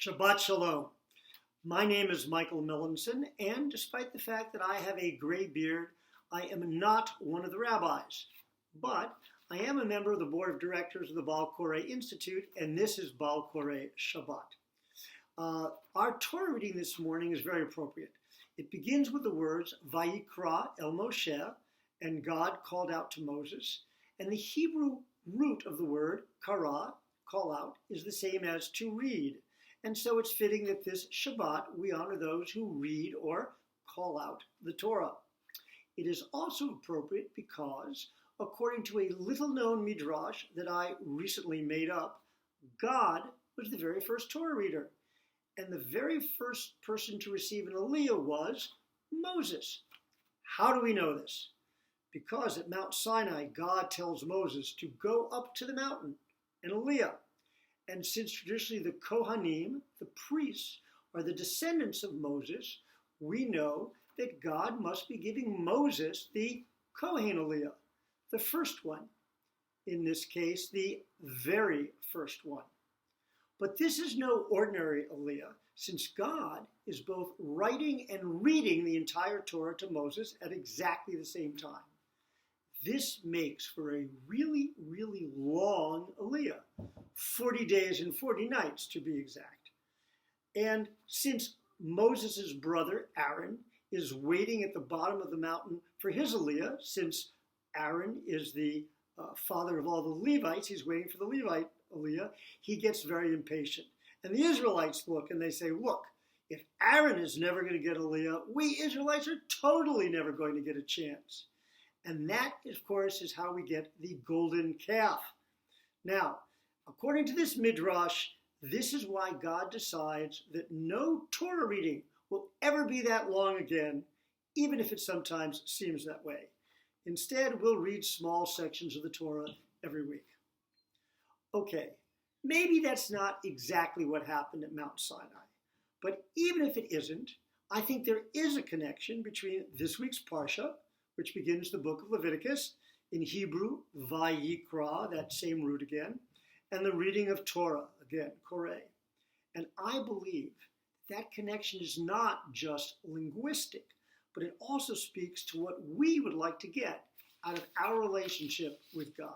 Shabbat Shalom. My name is Michael Millinson, and despite the fact that I have a gray beard, I am not one of the rabbis. But I am a member of the board of directors of the Korei Institute, and this is Korei Shabbat. Our Torah reading this morning is very appropriate. It begins with the words, Vayikra el Moshe, and God called out to Moses. And the Hebrew root of the word, kara, call out, is the same as to read. And so it's fitting that this Shabbat we honor those who read or call out the Torah. It is also appropriate because, according to a little-known midrash that I recently made up, God was the very first Torah reader. And the very first person to receive an aliyah was Moses. How do we know this? Because at Mount Sinai, God tells Moses to go up to the mountain, an aliyah. And since traditionally the Kohanim, the priests, are the descendants of Moses, we know that God must be giving Moses the Kohen aliyah, the first one. In this case, the very first one. But this is no ordinary aliyah, since God is both writing and reading the entire Torah to Moses at exactly the same time. This makes for a really, really long aliyah, 40 days and 40 nights to be exact. And since Moses' brother, Aaron, is waiting at the bottom of the mountain for his aliyah, since Aaron is the father of all the Levites, he's waiting for the Levite aliyah, he gets very impatient. And the Israelites look and they say, look, if Aaron is never going to get aliyah, we Israelites are totally never going to get a chance. And that, of course, is how we get the golden calf. Now, according to this midrash, this is why God decides that no Torah reading will ever be that long again, even if it sometimes seems that way. Instead, we'll read small sections of the Torah every week. Okay, maybe that's not exactly what happened at Mount Sinai. But even if it isn't, I think there is a connection between this week's Parsha, which begins the book of Leviticus, in Hebrew, Vayikra, that same root again, and the reading of Torah, again, Korei. And I believe that connection is not just linguistic, but it also speaks to what we would like to get out of our relationship with God.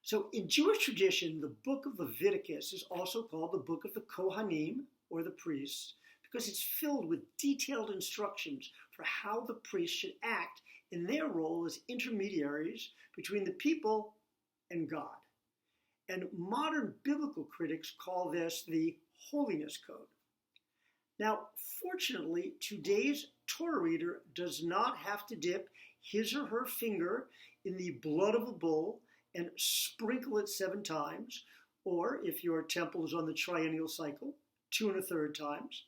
So in Jewish tradition, the book of Leviticus is also called the book of the Kohanim, or the priests, because it's filled with detailed instructions for how the priests should act in their role as intermediaries between the people and God. And modern biblical critics call this the Holiness Code. Now, fortunately, today's Torah reader does not have to dip his or her finger in the blood of a bull and sprinkle it 7 times, or if your temple is on the triennial cycle, 2 1/3 times.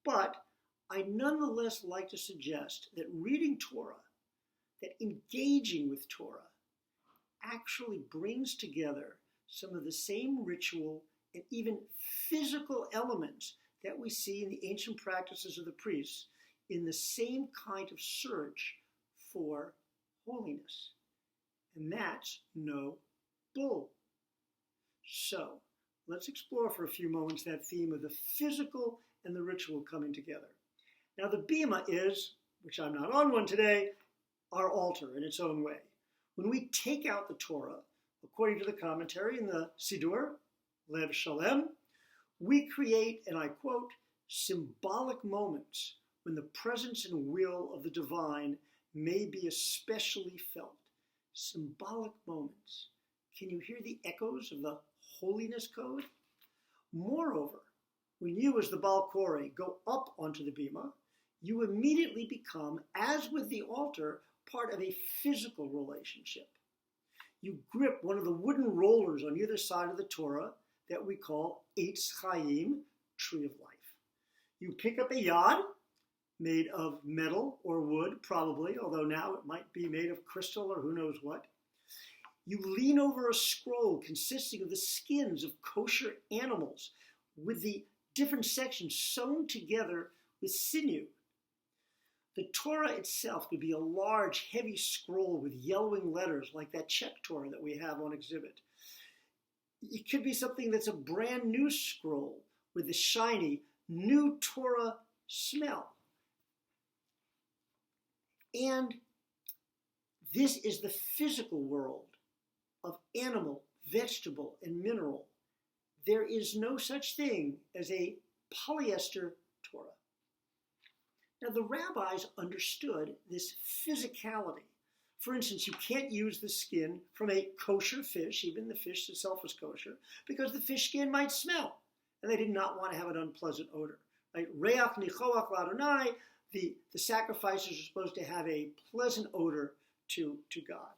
But I nonetheless like to suggest that reading Torah, that engaging with Torah, actually brings together some of the same ritual and even physical elements that we see in the ancient practices of the priests in the same kind of search for holiness. And that's no bull. So, let's explore for a few moments that theme of the physical and the ritual coming together. Now the bima is, which I'm not on one today, our altar in its own way. When we take out the Torah, according to the commentary in the Siddur, Lev Shalem, we create, and I quote, symbolic moments when the presence and will of the divine may be especially felt. Symbolic moments. Can you hear the echoes of the holiness code? Moreover, when you, as the Baal Korei, go up onto the bima, you immediately become, as with the altar, part of a physical relationship. You grip one of the wooden rollers on either side of the Torah that we call Eitz Chaim, tree of life. You pick up a yad, made of metal or wood, probably, although now it might be made of crystal or who knows what. You lean over a scroll consisting of the skins of kosher animals with the different sections sewn together with sinew. The Torah itself could be a large, heavy scroll with yellowing letters like that Czech Torah that we have on exhibit. It could be something that's a brand new scroll with the shiny new Torah smell. And this is the physical world of animal, vegetable, and mineral. There is no such thing as a polyester Torah. Now, the rabbis understood this physicality. For instance, you can't use the skin from a kosher fish, even the fish itself is kosher, because the fish skin might smell, and they did not want to have an unpleasant odor. Right? Reach nichoach l'Adonai, the sacrifices are supposed to have a pleasant odor to God.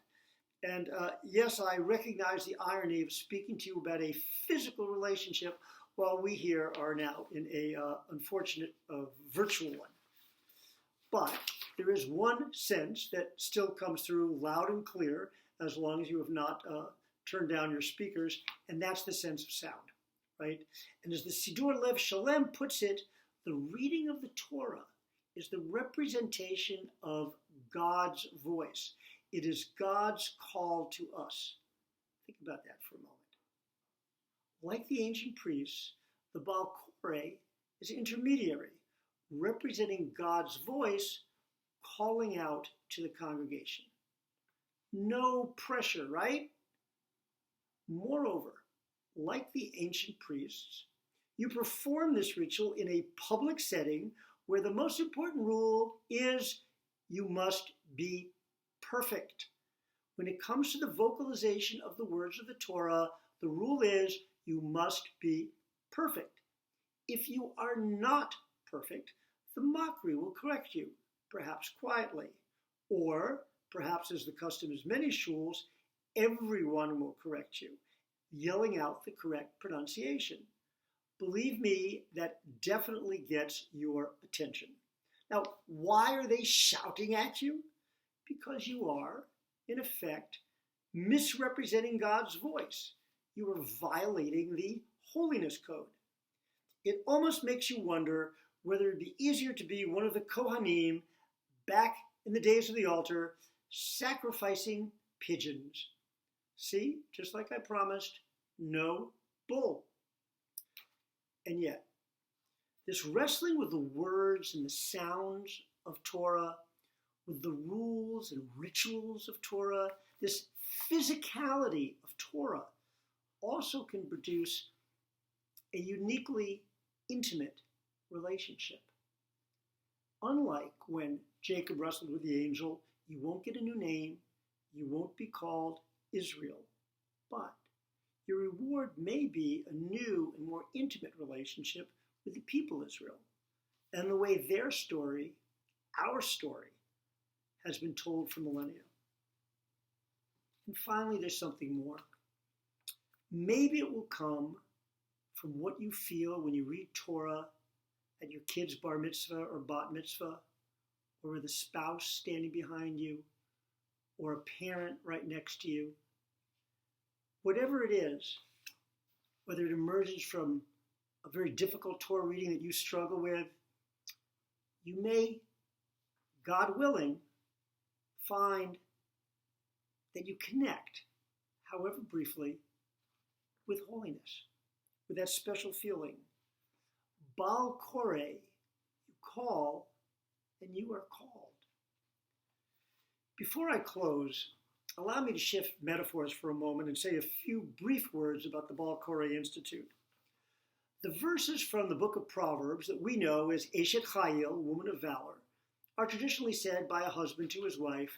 And yes, I recognize the irony of speaking to you about a physical relationship while we here are now in a unfortunate virtual one. But there is one sense that still comes through loud and clear, as long as you have not turned down your speakers, and that's the sense of sound, right? And as the Sidur Lev Shalem puts it, the reading of the Torah is the representation of God's voice. It is God's call to us. Think about that for a moment. Like the ancient priests, the Baal Korei is an intermediary, representing God's voice, calling out to the congregation. No pressure, right? Moreover, like the ancient priests, you perform this ritual in a public setting where the most important rule is you must be perfect. When it comes to the vocalization of the words of the Torah, the rule is you must be perfect. If you are not perfect, the mockery will correct you, perhaps quietly, or perhaps, as the custom is many shuls, everyone will correct you, yelling out the correct pronunciation. Believe me, that definitely gets your attention. Now, why are they shouting at you? Because you are, in effect, misrepresenting God's voice. You are violating the holiness code. It almost makes you wonder whether it'd be easier to be one of the Kohanim back in the days of the altar, sacrificing pigeons. See, just like I promised, no bull. And yet, this wrestling with the words and the sounds of Torah, with the rules and rituals of Torah, this physicality of Torah also can produce a uniquely intimate relationship. Unlike when Jacob wrestled with the angel, you won't get a new name, you won't be called Israel, but your reward may be a new and more intimate relationship with the people Israel, and the way their story, our story, has been told for millennia. And finally, there's something more. Maybe it will come from what you feel when you read Torah at your kid's bar mitzvah or bat mitzvah, or with a spouse standing behind you, or a parent right next to you. Whatever it is, whether it emerges from a very difficult Torah reading that you struggle with, you may, God willing, find that you connect, however briefly, with holiness, with that special feeling. Baal Korei, you call and you are called. Before I close, allow me to shift metaphors for a moment and say a few brief words about the Baal Korei Institute. The verses from the book of Proverbs that we know as Eshet Chayil, woman of valor, are traditionally said by a husband to his wife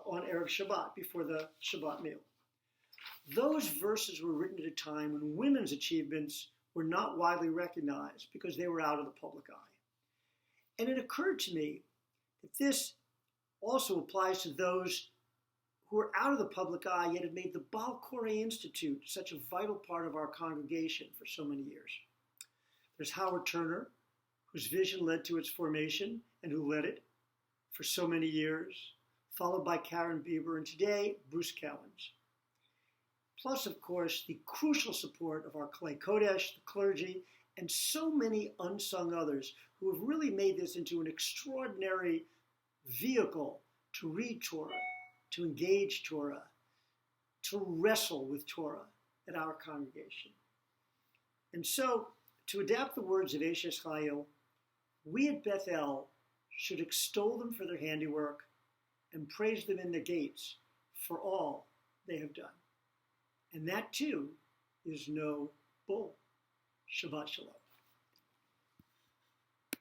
on Erev Shabbat, before the Shabbat meal. Those verses were written at a time when women's achievements were not widely recognized because they were out of the public eye. And it occurred to me that this also applies to those who are out of the public eye yet have made the Baal Korei Institute such a vital part of our congregation for so many years. There's Howard Turner, whose vision led to its formation and who led it for so many years, followed by Karen Bieber, and today, Bruce Cowens. Plus, of course, the crucial support of our Klei Kodesh, the clergy, and so many unsung others who have really made this into an extraordinary vehicle to read Torah, to engage Torah, to wrestle with Torah at our congregation. And so, To adapt the words of Eshes Chayo, we at Bethel should extol them for their handiwork and praise them in the gates for all they have done. And that too is no bull. Shabbat Shalom.